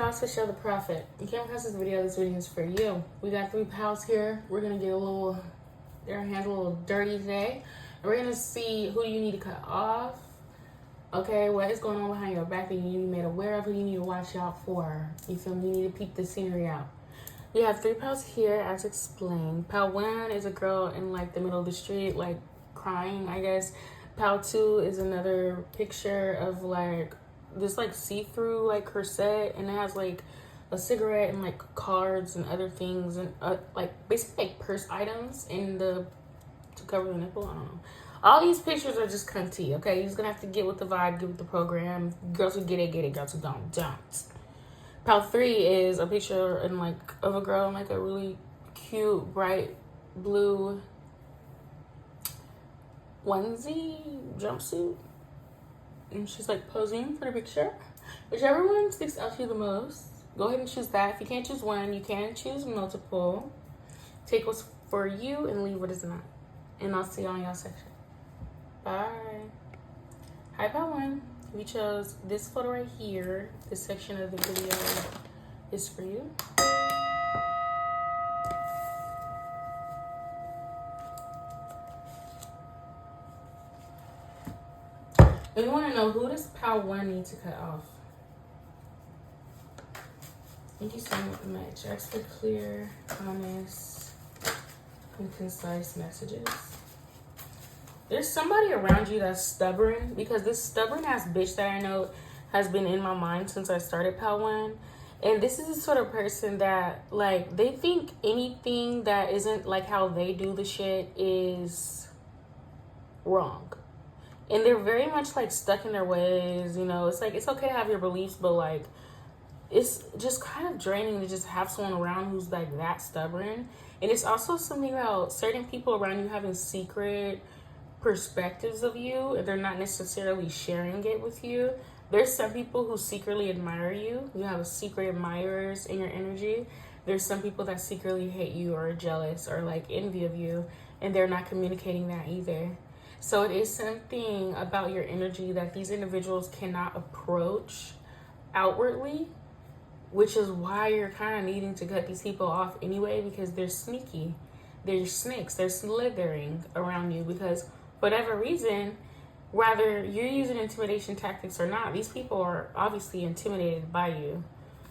y'all, it's Cashapp the Prophet. You came across this video is for you. We got 3 pals here. We're gonna get their hands a little dirty today. And we're gonna see who you need to cut off. Okay, what is going on behind your back that you need to be made aware of, who you need to watch out for. You feel me? You need to peep the scenery out. We have 3 pals here, as explained. Pal 1 is a girl in like the middle of the street, like crying, I guess. Pal 2 is another picture of like this like see-through like corset, and it has like a cigarette and like cards and other things and like basically like purse items in the to cover the nipple. I don't know. All these pictures are just cunty, okay? You're just gonna have to get with the vibe, get with the program. Girls who get it. Girls who don't. Pal 3 is a picture in like of a girl in like a really cute bright blue onesie jumpsuit, and she's like posing for the picture. Whichever one sticks out to you the most, go ahead and choose that. If you can't choose one, you can choose multiple. Take what's for you and leave what is not. And I'll see y'all in y'all section. Bye. Hi, Pal 1. We chose this photo right here. This section of the video is for you. We want to know, who does Pal 1 need to cut off? Thank you so much. Ask for clear, honest, and concise messages. There's somebody around you that's stubborn, because this stubborn ass bitch that I know has been in my mind since I started Pal 1. And this is the sort of person that, like, they think anything that isn't like how they do the shit is wrong. And they're very much like stuck in their ways, you know. It's like, it's okay to have your beliefs, but like, it's just kind of draining to just have someone around who's like that stubborn. And it's also something about certain people around you having secret perspectives of you, and they're not necessarily sharing it with you. There's some people who secretly admire you. You have a secret admirers in your energy. There's some people that secretly hate you or are jealous or like envy of you, and they're not communicating that either. So it is something about your energy that these individuals cannot approach outwardly, which is why you're kind of needing to cut these people off anyway, because they're sneaky. They're snakes. They're slithering around you because for whatever reason, whether you're using intimidation tactics or not, these people are obviously intimidated by you.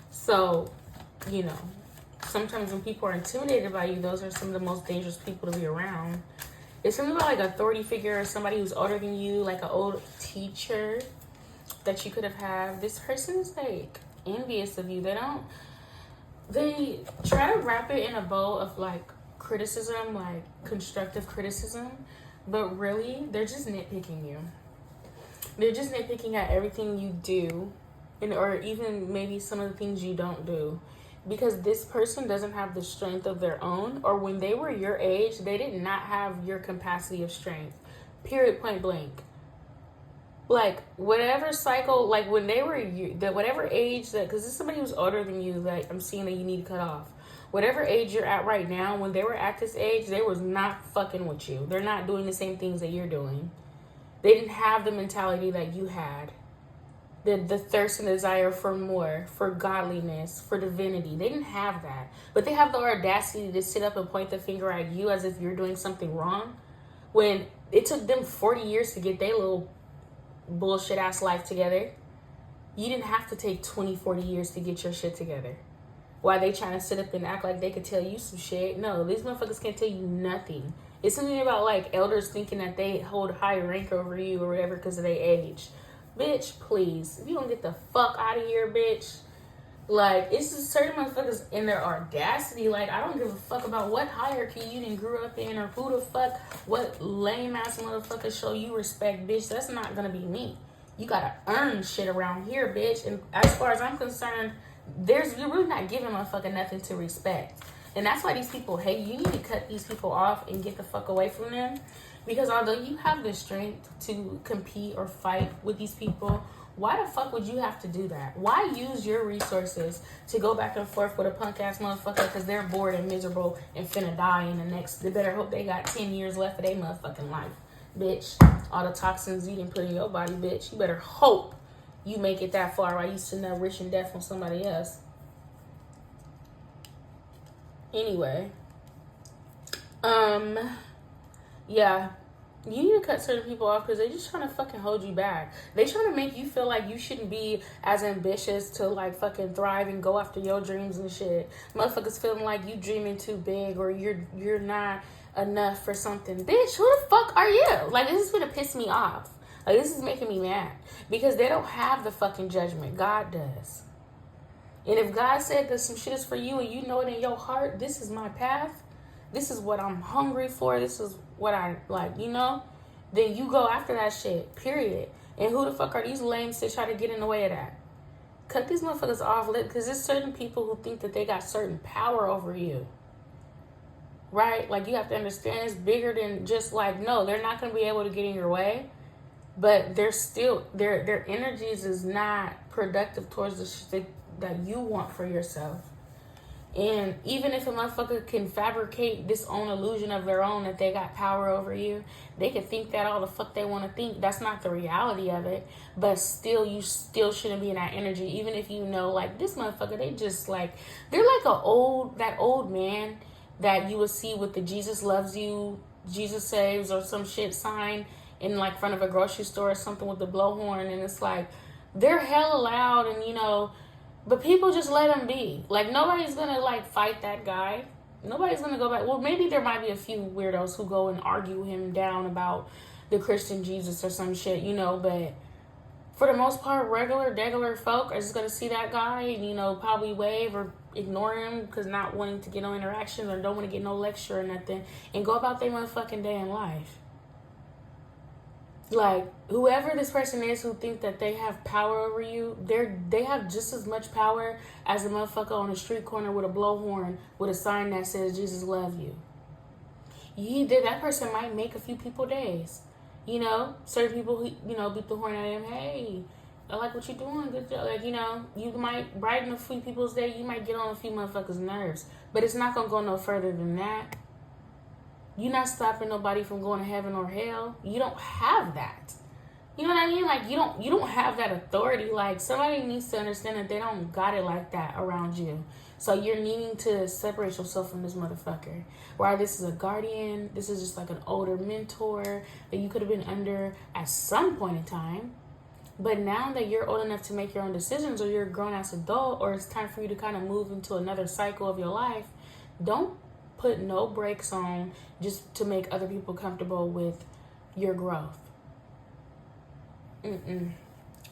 So, you know, sometimes when people are intimidated by you, those are some of the most dangerous people to be around. It's something about like an authority figure or somebody who's older than you, like an old teacher that you could have had. This person is like envious of you. They try to wrap it in a bow of like criticism, like constructive criticism, but really they're just nitpicking you. They're just nitpicking at everything you do, and or even maybe some of the things you don't do. Because this person doesn't have the strength of their own, or when they were your age, they did not have your capacity of strength. Period, point blank. Like, whatever cycle, like when they were whatever age that, because this is somebody who's older than you that I'm seeing that you need to cut off. Whatever age you're at right now, when they were at this age, they was not fucking with you. They're not doing the same things that you're doing. They didn't have the mentality that you had. The thirst and desire for more, for godliness, for divinity. They didn't have that. But they have the audacity to sit up and point the finger at you as if you're doing something wrong, when it took them 40 years to get their little bullshit ass life together. You didn't have to take 20, 40 years to get your shit together. Why they trying to sit up and act like they could tell you some shit? No, these motherfuckers can't tell you nothing. It's something about like elders thinking that they hold higher rank over you or whatever because of their age. Bitch, please. If you don't get the fuck out of here, bitch. Like, it's just certain motherfuckers in their audacity. Like, I don't give a fuck about what hierarchy you didn't grew up in or who the fuck, what lame ass motherfuckers show you respect, bitch. That's not gonna be me. You gotta earn shit around here, bitch. And as far as I'm concerned, you're really not giving motherfucker nothing to respect. And that's why these people hate you. You need to cut these people off and get the fuck away from them. Because although you have the strength to compete or fight with these people, why the fuck would you have to do that? Why use your resources to go back and forth with a punk ass motherfucker because they're bored and miserable and finna die in the next, they better hope they got 10 years left of their motherfucking life. Bitch, all the toxins you didn't put in your body, bitch, you better hope you make it that far while you sitting there rich and death on somebody else. Anyway. Yeah. You need to cut certain people off because they're just trying to fucking hold you back. They trying to make you feel like you shouldn't be as ambitious to like fucking thrive and go after your dreams and shit. Motherfuckers feeling like you dreaming too big or you're not enough for something. Bitch, who the fuck are you? Like, this is gonna piss me off. Like, this is making me mad because they don't have the fucking judgment. God does. And if God said that some shit is for you and you know it in your heart, this is my path. This is what I'm hungry for. This is what I like, you know? Then you go after that shit, period. And who the fuck are these lames to try to get in the way of that? Cut these motherfuckers off, because there's certain people who think that they got certain power over you. Right? Like, you have to understand it's bigger than just like, no, they're not going to be able to get in your way. But they're still, their energies is not productive towards the shit that you want for yourself. And even if a motherfucker can fabricate this own illusion of their own that they got power over you, they can think that all the fuck they want to think. That's not the reality of it. But still, you still shouldn't be in that energy. Even if you know, like, this motherfucker, they just like, they're like that old man that you would see with the Jesus loves you, Jesus saves or some shit sign in like front of a grocery store or something with the blowhorn. And it's like, they're hella loud and, you know, but people just let him be. Like, nobody's gonna, like, fight that guy. Nobody's gonna go back. Well, maybe there might be a few weirdos who go and argue him down about the Christian Jesus or some shit, you know, but for the most part, regular folk are just gonna see that guy and, you know, probably wave or ignore him because not wanting to get no interaction or don't want to get no lecture or nothing and go about their motherfucking day in life. Like, whoever this person is who think that they have power over you, they have just as much power as a motherfucker on a street corner with a blowhorn with a sign that says Jesus love you. That person might make a few people days. You know, certain people who, you know, beat the horn at him, hey, I like what you're doing, good job. Like, you know, you might brighten a few people's day, you might get on a few motherfuckers' nerves. But it's not gonna go no further than that. You're not stopping nobody from going to heaven or hell. You don't have that. You know what I mean? Like, you don't have that authority. Like, somebody needs to understand that they don't got it like that around you. So you're needing to separate yourself from this motherfucker. Why this is a guardian, this is just like an older mentor that you could have been under at some point in time. But now that you're old enough to make your own decisions or you're a grown-ass adult or it's time for you to kind of move into another cycle of your life, don't put no brakes on just to make other people comfortable with your growth.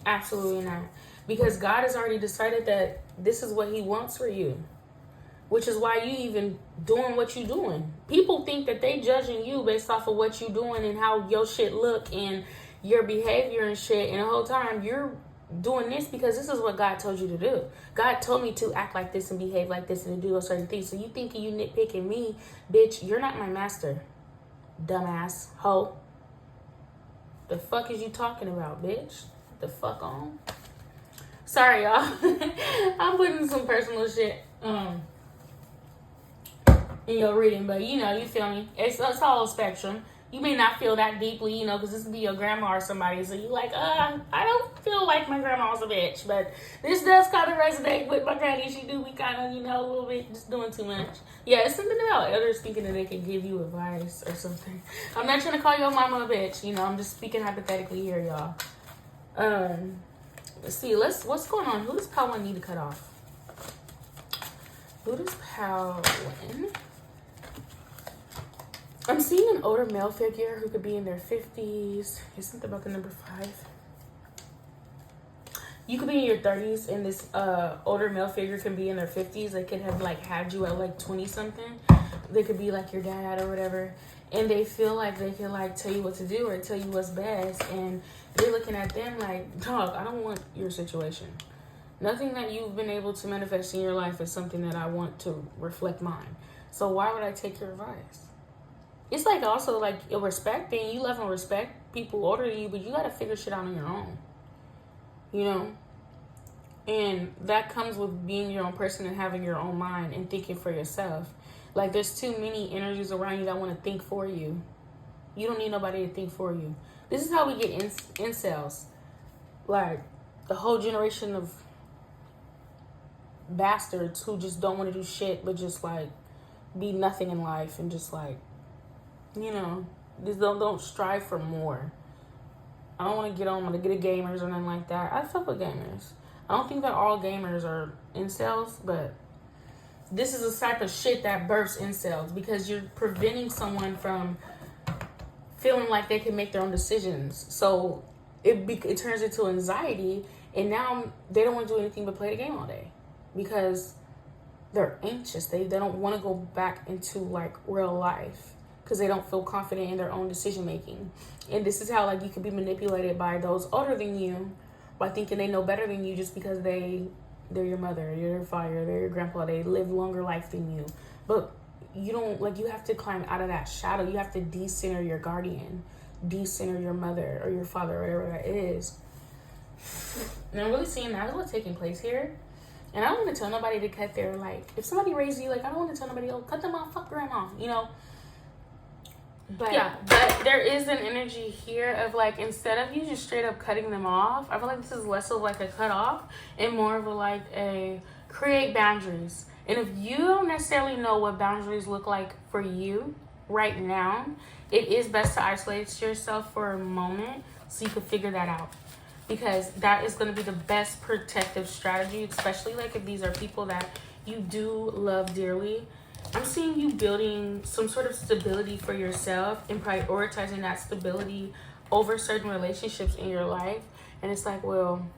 Absolutely not. Because God has already decided that this is what he wants for you. Which is why you even doing what you doing. People think that they judging you based off of what you doing and how your shit look and your behavior and shit. And the whole time you're doing this because this is what God told you to do. God told me to act like this and behave like this and to do a certain thing. So you thinking you nitpicking me, bitch, you're not my master. Dumbass. Hoe. The fuck is you talking about, bitch? The fuck on? Sorry, y'all. I'm putting some personal shit in your reading, but you know, you feel me? It's all a spectrum. You may not feel that deeply, you know, because this would be your grandma or somebody. So you're like, I don't feel like my grandma's a bitch. But this does kind of resonate with my granny. She do be kind of, you know, a little bit just doing too much. Yeah, it's something about elders thinking that they can give you advice or something. I'm not trying to call your mama a bitch. You know, I'm just speaking hypothetically here, y'all. Let's see. What's going on? Who does Powin need to cut off? Who does Powin? I'm seeing an older male figure who could be in their 50s. Isn't about the number 5? You could be in your 30s, and this older male figure can be in their 50s. They could have like had you at like 20 something. They could be like your dad or whatever, and they feel like they can like tell you what to do or tell you what's best. And you're looking at them like, dog, I don't want your situation. Nothing that you've been able to manifest in your life is something that I want to reflect mine. So why would I take your advice? It's like also like a respect thing. You love and respect people older than you, but you got to figure shit out on your own. You know? And that comes with being your own person and having your own mind and thinking for yourself. Like, there's too many energies around you that want to think for you. You don't need nobody to think for you. This is how we get incels. Like, the whole generation of bastards who just don't want to do shit but just like be nothing in life and just like, you know, just don't strive for more. I don't want to get on to get a gamers or nothing like that. I fuck with gamers. I don't think that all gamers are incels, but this is the type of shit that births incels, because you're preventing someone from feeling like they can make their own decisions. So it turns into anxiety, and now they don't want to do anything but play the game all day because they're anxious. They don't want to go back into like real life because they don't feel confident in their own decision making. And this is how like you could be manipulated by those older than you by thinking they know better than you just because they're your mother, you're your father, they're your grandpa, they live longer life than you. But you don't, like, you have to climb out of that shadow. You have to decenter your guardian, decenter your mother or your father, or whatever that is. And I'm really seeing that's what's taking place here. And I don't want to tell nobody to cut their, like, if somebody raised you, like, I don't want to tell nobody, oh, cut them off, fuck grandma, you know. But yeah, but there is an energy here of like, instead of you just straight up cutting them off, I feel like this is less of like a cut off and more of a like a create boundaries. And if you don't necessarily know what boundaries look like for you right now, it is best to isolate yourself for a moment so you can figure that out, because that is going to be the best protective strategy, especially like if these are people that you do love dearly. I'm seeing you building some sort of stability for yourself and prioritizing that stability over certain relationships in your life. And it's like, well,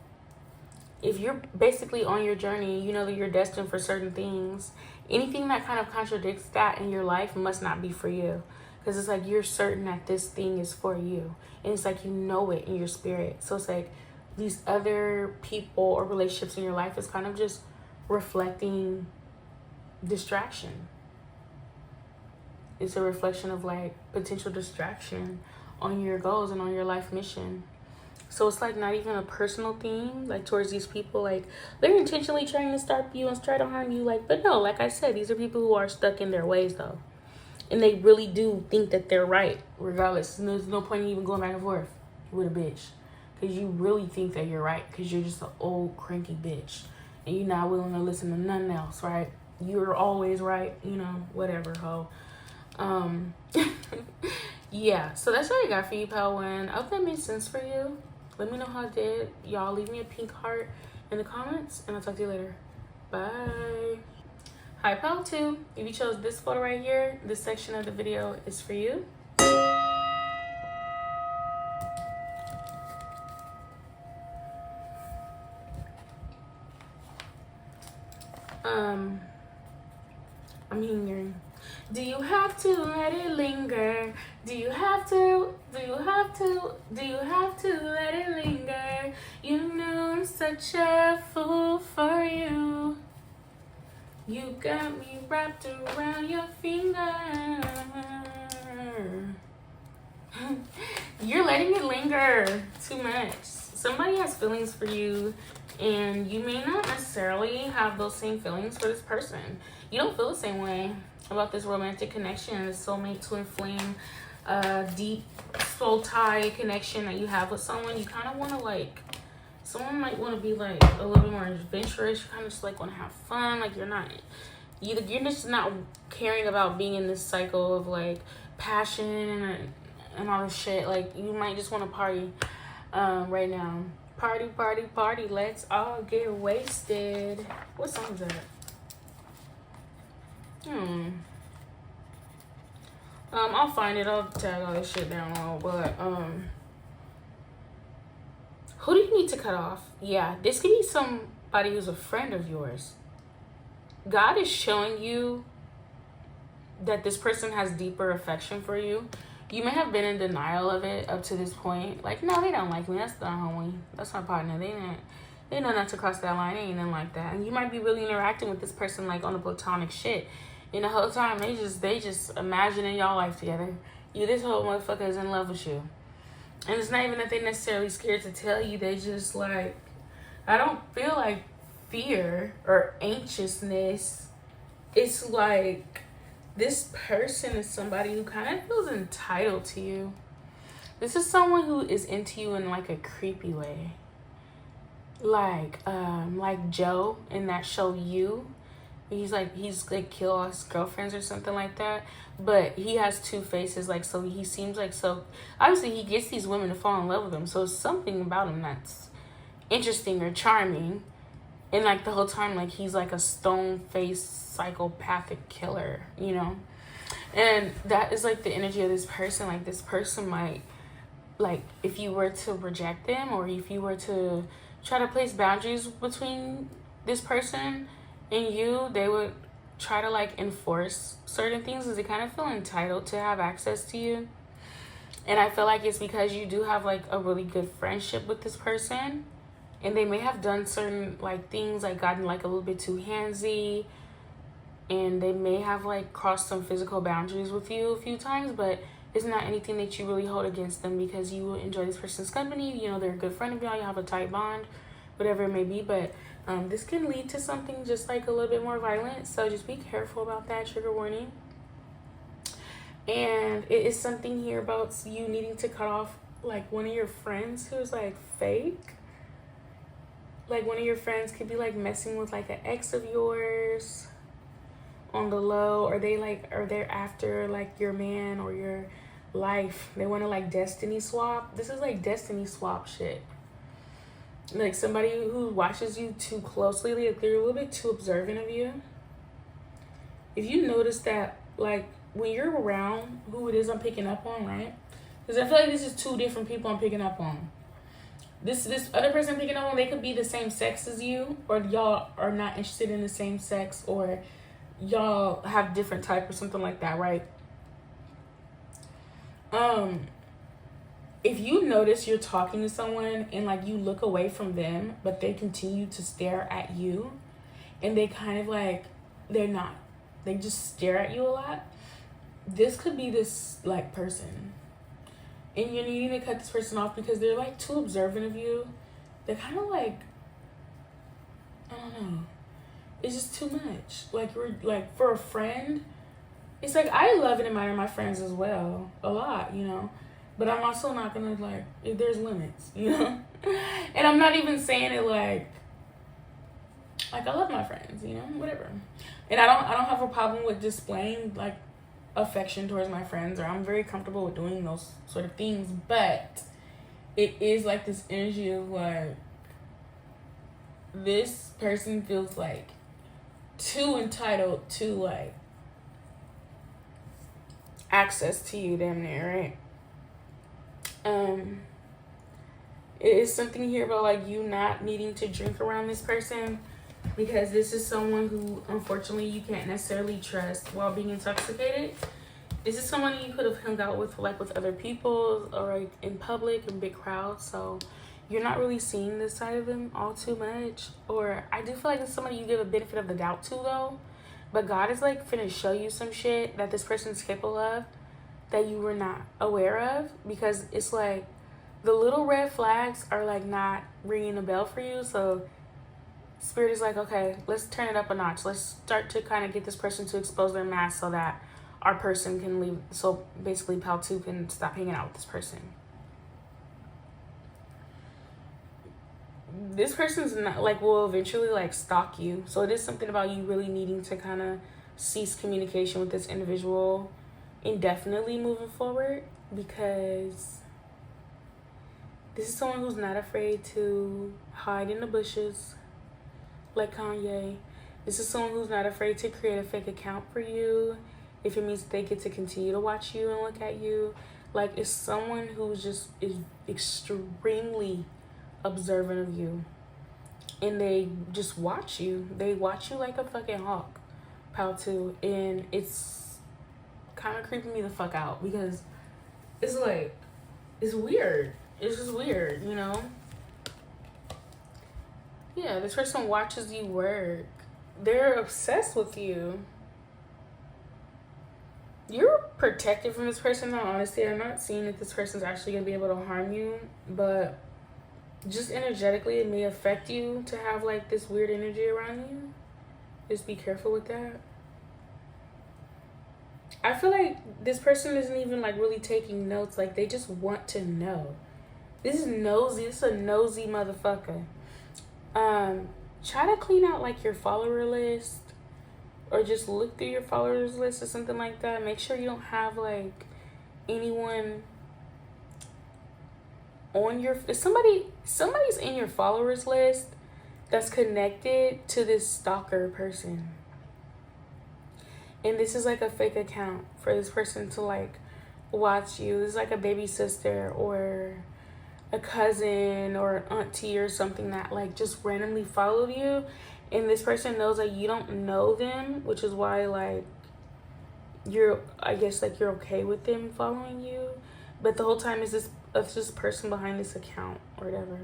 if you're basically on your journey, you know that you're destined for certain things. Anything that kind of contradicts that in your life must not be for you. Because it's like you're certain that this thing is for you. And it's like you know it in your spirit. So it's like these other people or relationships in your life is kind of just reflecting distraction. It's a reflection of like potential distraction on your goals and on your life mission. So it's like not even a personal thing like towards these people, like they're intentionally trying to stop you and try to harm you, like, but no, like I said, these are people who are stuck in their ways though, and they really do think that they're right regardless. And there's no point in even going back and forth with a bitch, because you really think that you're right, because you're just an old cranky bitch and you're not willing to listen to nothing else, right? You're always right, you know, whatever, ho. Yeah, so that's what I got for you, pal. One, I hope that made sense for you. Let me know how it did. Y'all leave me a pink heart in the comments, and I'll talk to you later. Bye. Hi, pal 2. If you chose this photo right here, this section of the video is for you. I'm hearing, do you have to let it linger? Do you have to let it linger? You know I'm such a fool for you. You got me wrapped around your finger. You're letting it linger too much. Somebody has feelings for you, and you may not necessarily have those same feelings for this person. You don't feel the same way about this romantic connection, this soulmate, twin flame, deep soul tie connection that you have with someone. You kind of want to like, someone might want to be like a little bit more adventurous. You kind of just like want to have fun. Like you're just not caring about being in this cycle of like passion and all this shit. Like you might just want to party right now. Party, party, party. Let's all get wasted. What song is that? I'll find it. I'll tag all this shit down low. But who do you need to cut off? Yeah, this could be somebody who's a friend of yours. God is showing you that this person has deeper affection for you. You may have been in denial of it up to this point. Like, no, they don't like me. That's not homie. That's my partner. They know not to cross that line. They ain't nothing like that. And you might be really interacting with this person like on a platonic shit. And the whole time they just imagining y'all life together. This whole motherfucker is in love with you. And it's not even that they're necessarily scared to tell you. They just like, I don't feel like fear or anxiousness. It's like this person is somebody who kind of feels entitled to you. This is someone who is into you in like a creepy way. like Joe in that show You. He's like kill his girlfriends or something like that. But he has two faces, like, so he seems like, so obviously he gets these women to fall in love with him. So it's something about him that's interesting or charming. And like the whole time, like, he's like a stone-faced psychopathic killer, you know? And that is like the energy of this person. Like, this person might, like, if you were to reject them, or if you were to try to place boundaries between this person and you, they would try to like enforce certain things because they kind of feel entitled to have access to you. And I feel like it's because you do have like a really good friendship with this person, and they may have done certain like things, like gotten like a little bit too handsy, and they may have like crossed some physical boundaries with you a few times, but it's not anything that you really hold against them because you enjoy this person's company. You know, they're a good friend of y'all, you have a tight bond, whatever it may be. But this can lead to something just like a little bit more violent, so just be careful about that. Trigger warning. And it is something here about you needing to cut off like one of your friends who's like fake. Like, one of your friends could be like messing with like an ex of yours on the low, or they're after like your man or your life. They want to like destiny swap. This is like destiny swap shit. Like, somebody who watches you too closely, like they're a little bit too observant of you. If you notice that, like, when you're around who it is I'm picking up on, right? Because I feel like this is two different people I'm picking up on. This other person I'm picking up on, they could be the same sex as you, or y'all are not interested in the same sex, or y'all have different type or something like that, right? If you notice you're talking to someone and like you look away from them, but they continue to stare at you, and they kind of like, they just stare at you a lot, this could be this like person. And you're needing to cut this person off because they're like too observant of you. They're kind of like, I don't know. It's just too much. Like, we're like, for a friend, it's like, I love and admire my friends as well, a lot, you know. But I'm also not gonna like, there's limits, you know. And I'm not even saying it like I love my friends, you know, whatever. And I don't have a problem with displaying like affection towards my friends, or I'm very comfortable with doing those sort of things, but it is like this energy of like, this person feels like too entitled to like access to you, damn near, right? It is something here about like you not needing to drink around this person, because this is someone who unfortunately you can't necessarily trust while being intoxicated. This is someone you could have hung out with like with other people, or like in public in big crowds, so you're not really seeing this side of them all too much. Or I do feel like it's somebody you give a benefit of the doubt to though, but God is like finna show you some shit that this person's capable of that you were not aware of, because it's like the little red flags are like not ringing a bell for you. So Spirit is like, okay, let's turn it up a notch. Let's start to kind of get this person to expose their mask so that our person can leave. So basically Pal 2 can stop hanging out with this person. This person's not like, will eventually like stalk you. So it is something about you really needing to kind of cease communication with this individual indefinitely moving forward, because this is someone who's not afraid to hide in the bushes like Kanye. This is someone who's not afraid to create a fake account for you if it means they get to continue to watch you and look at you. Like, it's someone who's just is extremely observant of you, and they just watch you. They watch you like a fucking hawk, Pal 2, and it's kind of creeping me the fuck out, because it's like, it's weird. It's just weird, you know? Yeah, this person watches you work. They're obsessed with you. You're protected from this person, now, honestly. I'm not seeing that this person's actually going to be able to harm you, but just energetically, it may affect you to have, like, this weird energy around you. Just be careful with that. I feel like this person isn't even, like, really taking notes. Like, they just want to know. This is nosy. This is a nosy motherfucker. Try to clean out like your follower list, or just look through your followers list or something like that. Make sure you don't have like anyone on your, if somebody's in your followers list that's connected to this stalker person, and this is like a fake account for this person to like watch you. This is like a baby sister or a cousin or an auntie or something that like just randomly followed you, and this person knows that you don't know them, which is why like you're, I guess like you're okay with them following you, but the whole time is this person behind this account or whatever.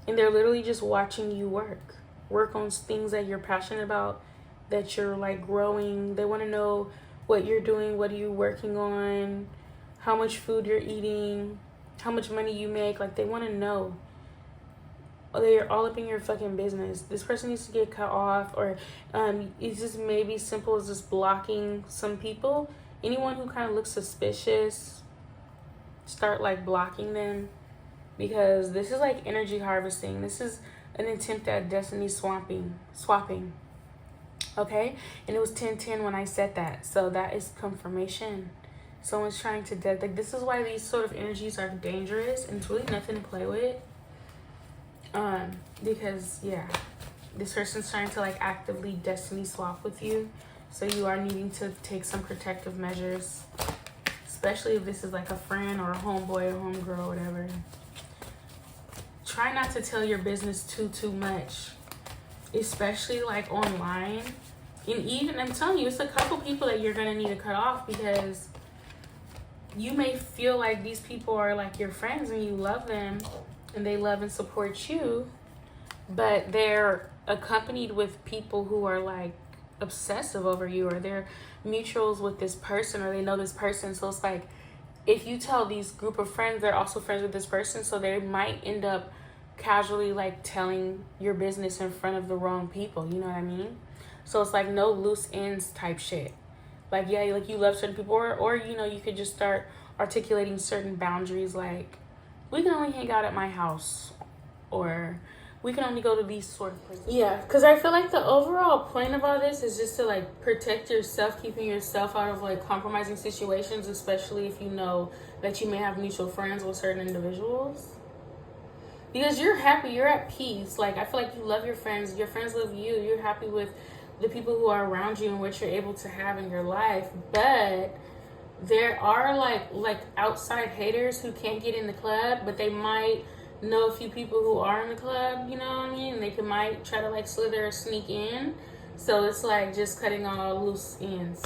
And they're literally just watching you work on things that you're passionate about, that you're like growing. They want to know what you're doing, what are you working on, how much food you're eating, how much money you make. Like, they want to know. They're all up in your fucking business. This person needs to get cut off, or it's just maybe simple as just blocking some people. Anyone who kind of looks suspicious, start like blocking them, because this is like energy harvesting. This is an attempt at destiny swapping. Okay, and it was 10-10 when I said that, so that is confirmation. Someone's trying to like, this is why these sort of energies are dangerous, and it's really nothing to play with. Because yeah, this person's trying to like actively destiny swap with you, so you are needing to take some protective measures, especially if this is like a friend or a homeboy or homegirl or whatever. Try not to tell your business too much, especially like online. And even, I'm telling you, it's a couple people that you're gonna need to cut off, because you may feel like these people are like your friends and you love them and they love and support you, but they're accompanied with people who are like obsessive over you, or they're mutuals with this person, or they know this person. So it's like, if you tell these group of friends, they're also friends with this person, so they might end up casually like telling your business in front of the wrong people, you know what I mean? So it's like no loose ends type shit. Like, yeah, like you love certain people, or you know, you could just start articulating certain boundaries, like, we can only hang out at my house, or we can only go to these sort of places. Yeah, because I feel like the overall point of all this is just to like protect yourself, keeping yourself out of like compromising situations, especially if you know that you may have mutual friends with certain individuals. Because you're happy, you're at peace. Like, I feel like you love your friends love you, you're happy with the people who are around you and what you're able to have in your life. But there are like outside haters who can't get in the club, but they might know a few people who are in the club, you know what I mean? And they might try to like slither or sneak in. So it's like just cutting all loose ends.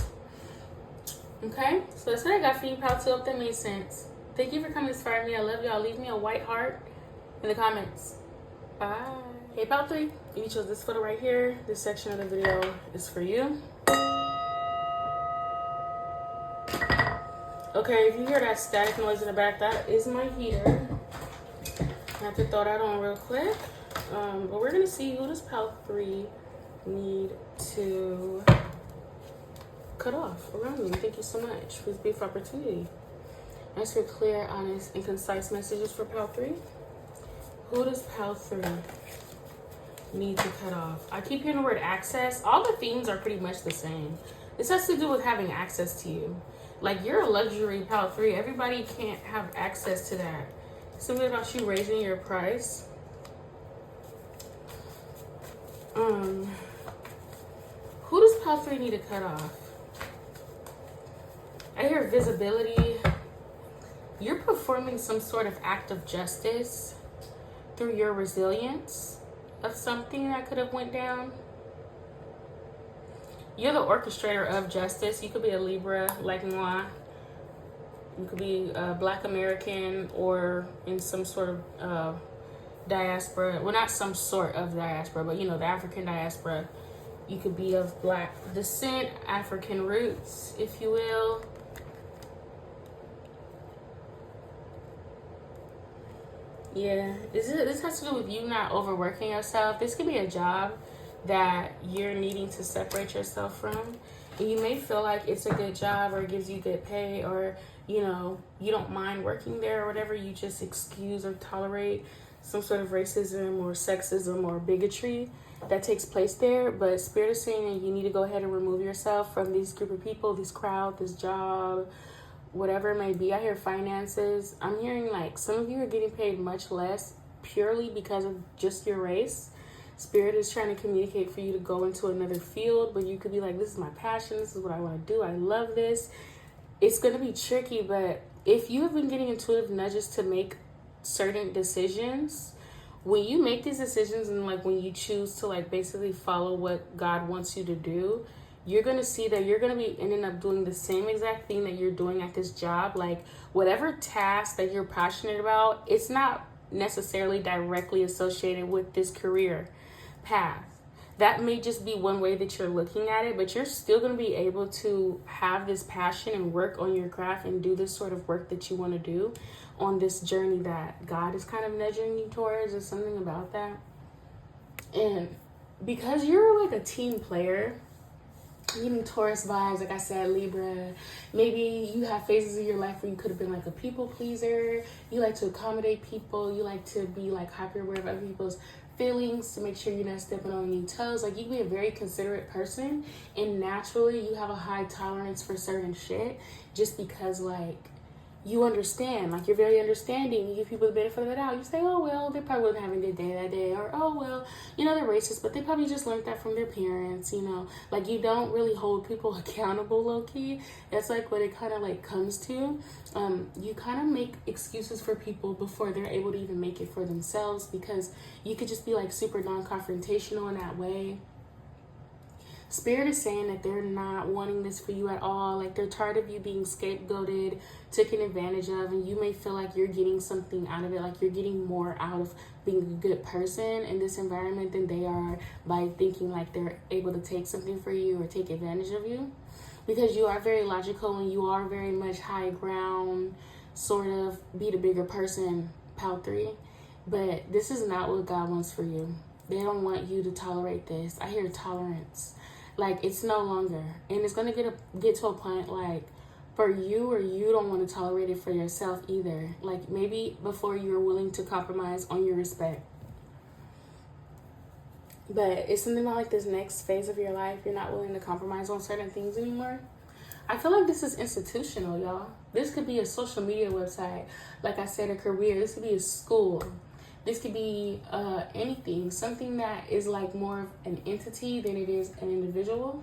Okay, so that's what I got for you, pal. Hope that made sense. Thank you for coming to inspire me. I love y'all. Leave me a white heart in the comments. Bye. Hey, pal 3, you chose this photo right here. This section of the video is for you. Okay, if you hear that static noise in the back, that is my heater. I have to throw that on real quick. But we're gonna see, who does pal 3 need to cut off around me. Thank you so much for this beautiful opportunity. Ask for clear, honest, and concise messages for pal 3. Who does pal 3 need to cut off? I keep hearing the word access. All the themes are pretty much the same. This has to do with having access to you. Like, you're a luxury, pal 3. Everybody can't have access to that. Something about you raising your price. Who does pal 3 need to cut off? I hear visibility. You're performing some sort of act of justice through your resilience of something that could have went down. You're the orchestrator of justice. You could be a Libra like moi. You could be a Black American, or in some sort of diaspora. Well, not some sort of diaspora, but you know, the African diaspora. You could be of Black descent, African roots, if you will. Yeah, this has to do with you not overworking yourself. This could be a job that you're needing to separate yourself from. And you may feel like it's a good job, or it gives you good pay, or you know, you don't mind working there or whatever, you just excuse or tolerate some sort of racism or sexism or bigotry that takes place there. But Spirit is saying that you need to go ahead and remove yourself from these group of people, this crowd, this job, whatever it may be. I hear finances. I'm hearing like some of you are getting paid much less purely because of just your race. Spirit is trying to communicate for you to go into another field, but you could be like, this is my passion, this is what I want to do, I love this. It's going to be tricky, but if you have been getting intuitive nudges to make certain decisions, when you make these decisions and like when you choose to like basically follow what God wants you to do, you're going to see that you're going to be ending up doing the same exact thing that you're doing at this job. Like whatever task that you're passionate about, it's not necessarily directly associated with this career path. That may just be one way that you're looking at it, but you're still going to be able to have this passion and work on your craft and do this sort of work that you want to do on this journey that God is kind of nudging you towards. There's something about that. And because you're like a team player, getting Taurus vibes, like I said, Libra, maybe you have phases of your life where you could have been like a people pleaser. You like to accommodate people. You like to be like hyper aware of other people's feelings to make sure you're not stepping on any toes. Like you can be a very considerate person, and naturally you have a high tolerance for certain shit just because like you understand, like you're very understanding. You give people the benefit of the doubt. You say, oh well, they probably wasn't having a good day that day, or oh well, you know, they're racist, but they probably just learned that from their parents, you know. Like you don't really hold people accountable, low-key. That's like what it kind of like comes to. You kind of make excuses for people before they're able to even make it for themselves, because you could just be like super non-confrontational in that way. Spirit is saying that they're not wanting this for you at all. Like they're tired of you being scapegoated, taken advantage of, and you may feel like you're getting something out of it, like you're getting more out of being a good person in this environment than they are by thinking like they're able to take something for you or take advantage of you. Because you are very logical and you are very much high ground, sort of be the bigger person, Pal 3. But this is not what God wants for you. They don't want you to tolerate this. I hear tolerance. Like it's no longer, and it's gonna get to a point like for you, or you don't want to tolerate it for yourself either. Like maybe before you're willing to compromise on your respect, but it's something about like this next phase of your life, you're not willing to compromise on certain things anymore. I feel like this is institutional, y'all. This could be a social media website, like I said, a career. This could be a school. This could be anything, something that is like more of an entity than it is an individual.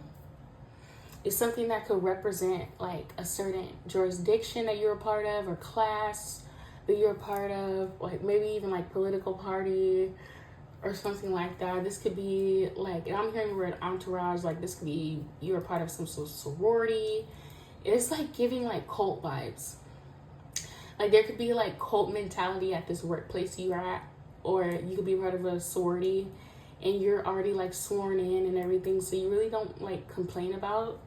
It's something that could represent like a certain jurisdiction that you're a part of, or class that you're a part of, like maybe even like political party or something like that. This could be like, and I'm hearing the word entourage, like this could be you're a part of some sort of sorority. It's like giving like cult vibes. Like there could be like cult mentality at this workplace you're at, or you could be part of a sorority and you're already like sworn in and everything, so you really don't like complain about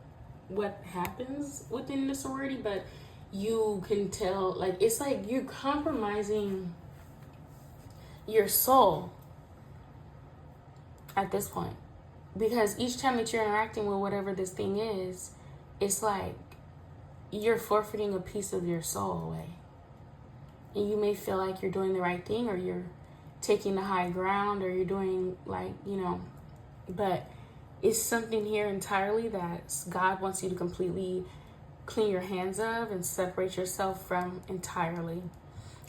what happens within the sorority, but you can tell like it's like you're compromising your soul at this point, because each time that you're interacting with whatever this thing is, it's like you're forfeiting a piece of your soul away. And you may feel like you're doing the right thing, or you're taking the high ground, or you're doing like, you know, but it's something here entirely that God wants you to completely clean your hands of and separate yourself from entirely.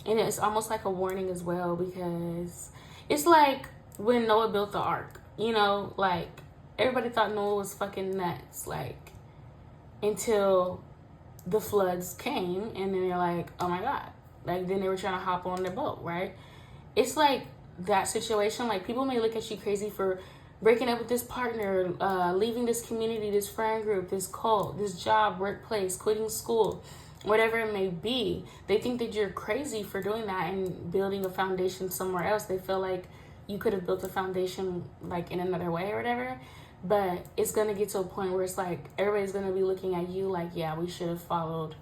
And it's almost like a warning as well, because it's like when Noah built the ark, you know, like everybody thought Noah was fucking nuts, like until the floods came, and then they're like, oh my God. Like, then they were trying to hop on their boat, right? It's like that situation. Like, people may look at you crazy for breaking up with this partner, leaving this community, this friend group, this cult, this job, workplace, quitting school, whatever it may be. They think that you're crazy for doing that and building a foundation somewhere else. They feel like you could have built a foundation, like, in another way or whatever. But it's going to get to a point where it's like everybody's going to be looking at you like, yeah, we should have followed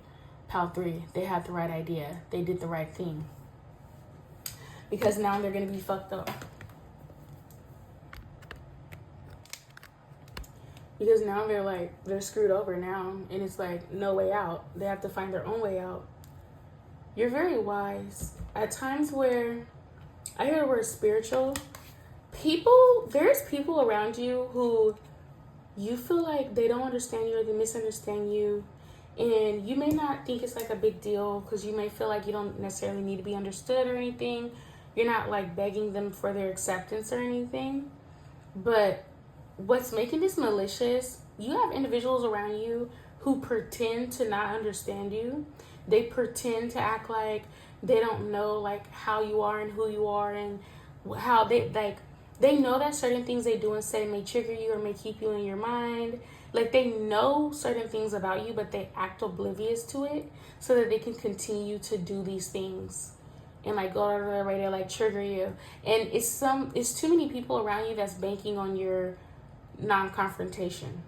Pal 3. They had the right idea. They did the right thing. Because now they're going to be fucked up. Because now they're screwed over now, and it's like no way out. They have to find their own way out. You're very wise. At times where I hear the word spiritual, there's people around you who you feel like they don't understand you or they misunderstand you, and you may not think it's like a big deal because you may feel like you don't necessarily need to be understood or anything. You're not like begging them for their acceptance or anything. But what's making this malicious, you have individuals around you who pretend to not understand you. They pretend to act like they don't know like how you are and who you are, and how they know that certain things they do and say may trigger you or may keep you in your mind. Like they know certain things about you, but they act oblivious to it so that they can continue to do these things and like go out of their way to like trigger you. And it's too many people around you that's banking on your non-confrontation.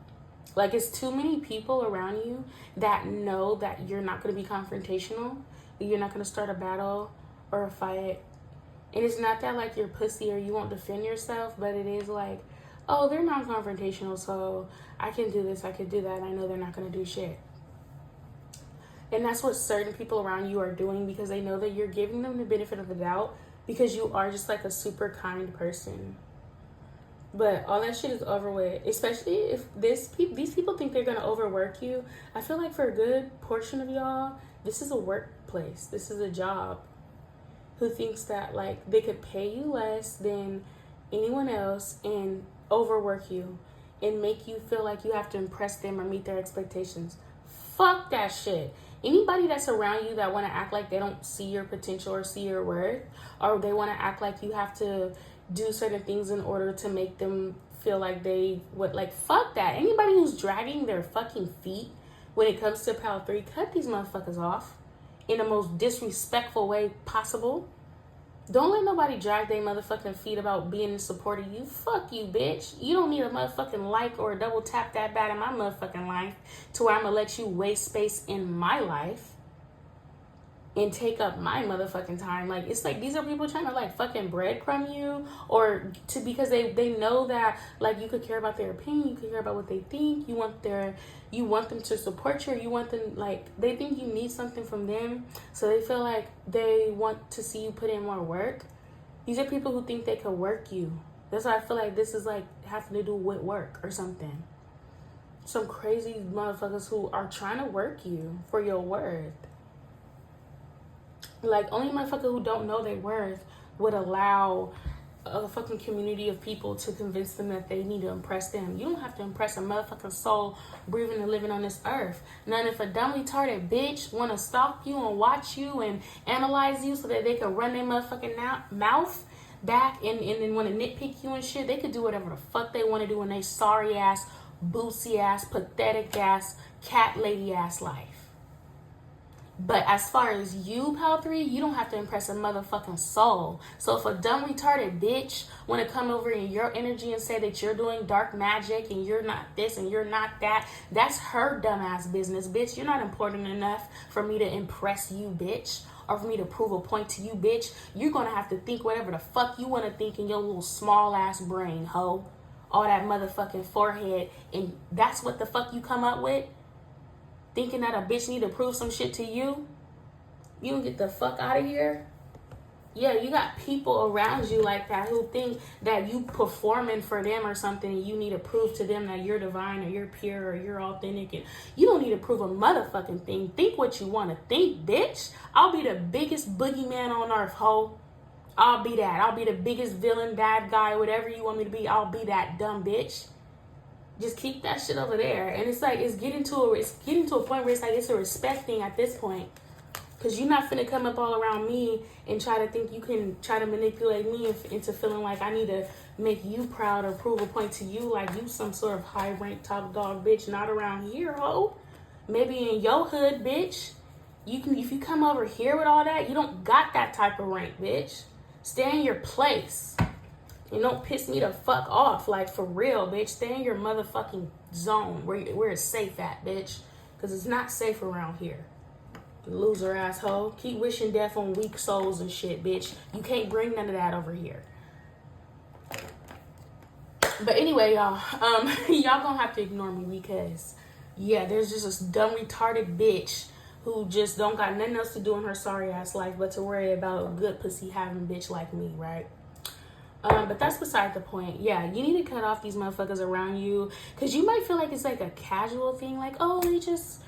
Like it's too many people around you that know that you're not going to be confrontational, that you're not going to start a battle or a fight. And it's not that like you're pussy or you won't defend yourself, but it is like, oh, they're non-confrontational, so I can do this, I can do that. I know they're not going to do shit. And that's what certain people around you are doing, because they know that you're giving them the benefit of the doubt because you are just like a super kind person. But all that shit is over with, especially if these people think they're going to overwork you. I feel like for a good portion of y'all, this is a workplace. This is a job. Who thinks that like they could pay you less than anyone else and overwork you and make you feel like you have to impress them or meet their expectations. Fuck that shit. Anybody that's around you that want to act like they don't see your potential or see your worth, or they want to act like you have to do certain things in order to make them feel like they would, like, fuck that. Anybody who's dragging their fucking feet when it comes to Pal 3, cut these motherfuckers off in the most disrespectful way possible. Don't let nobody drag their motherfucking feet about being in support of you. Fuck you, bitch. You don't need a motherfucking like or a double tap that bad in my motherfucking life to where I'm gonna let you waste space in my life and take up my motherfucking time. Like, it's like these are people trying to like fucking breadcrumb you, or to, because they know that like you could care about their opinion, you could care about what they think, you want them to support you, or you want them, like, they think you need something from them, so they feel like they want to see you put in more work. These are people who think they could work you. That's why I feel like this is like having to do with work or something. Some crazy motherfuckers who are trying to work you for your worth. Like, only motherfucker who don't know their worth would allow a fucking community of people to convince them that they need to impress them. You don't have to impress a motherfucking soul breathing and living on this earth. Now, if a dumb retarded bitch want to stalk you and watch you and analyze you so that they can run their motherfucking mouth back and then want to nitpick you and shit, they could do whatever the fuck they want to do in their sorry ass, bootsy ass, pathetic ass, cat lady ass life. But as far as you, Pal 3, you don't have to impress a motherfucking soul. So if a dumb retarded bitch want to come over in your energy and say that you're doing dark magic and you're not this and you're not that, that's her dumbass business, bitch. You're not important enough for me to impress you, bitch, or for me to prove a point to you, bitch. You're going to have to think whatever the fuck you want to think in your little small ass brain, hoe. All that motherfucking forehead, and that's what the fuck you come up with? Thinking that a bitch need to prove some shit to you? You don't get the fuck out of here? Yeah, you got people around you like that who think that you performing for them or something, and you need to prove to them that you're divine or you're pure or you're authentic, and you don't need to prove a motherfucking thing. Think what you want to think, bitch. I'll be the biggest boogeyman on earth, ho. I'll be that. I'll be the biggest villain, bad guy, whatever you want me to be. I'll be that dumb bitch. Just keep that shit over there. And it's like, it's getting to a point where it's like, it's a respect thing at this point. Because you're not finna come up all around me and try to think you can try to manipulate me into feeling like I need to make you proud or prove a point to you like you some sort of high rank top dog bitch. Not around here, ho. Maybe in your hood, bitch. You can, if you come over here with all that, you don't got that type of rank, bitch. Stay in your place. And don't piss me the fuck off, like, for real, bitch. Stay in your motherfucking zone where it's safe at, bitch. Because it's not safe around here. Loser asshole. Keep wishing death on weak souls and shit, bitch. You can't bring none of that over here. But anyway, y'all, y'all gonna have to ignore me because, yeah, there's just this dumb, retarded bitch who just don't got nothing else to do in her sorry ass life but to worry about a good pussy having bitch like me, right? But that's beside the point. Yeah, you need to cut off these motherfuckers around you because you might feel like it's like a casual thing, like, oh, they just,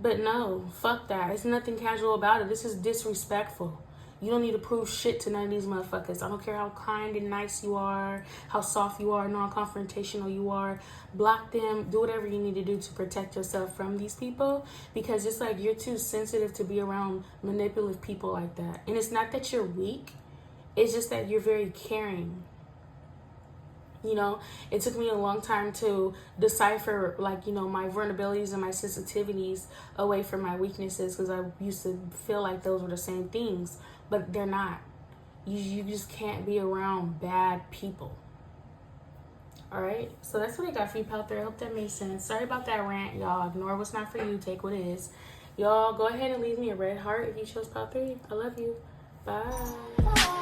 but no, fuck that. It's nothing casual about it. This is disrespectful. You don't need to prove shit to none of these motherfuckers. I don't care how kind and nice you are, how soft you are, non-confrontational you are. Block them. Do whatever you need to do to protect yourself from these people because it's like you're too sensitive to be around manipulative people like that. And it's not that you're weak. It's just that you're very caring. You know, it took me a long time to decipher, like, you know, my vulnerabilities and my sensitivities away from my weaknesses because I used to feel like those were the same things, but they're not. You just can't be around bad people. All right, so that's what I got for you out there. I hope that made sense. Sorry about that rant, y'all. Ignore what's not for you. Take what is. Y'all, go ahead and leave me a red heart if you chose part 3. I love you. Bye.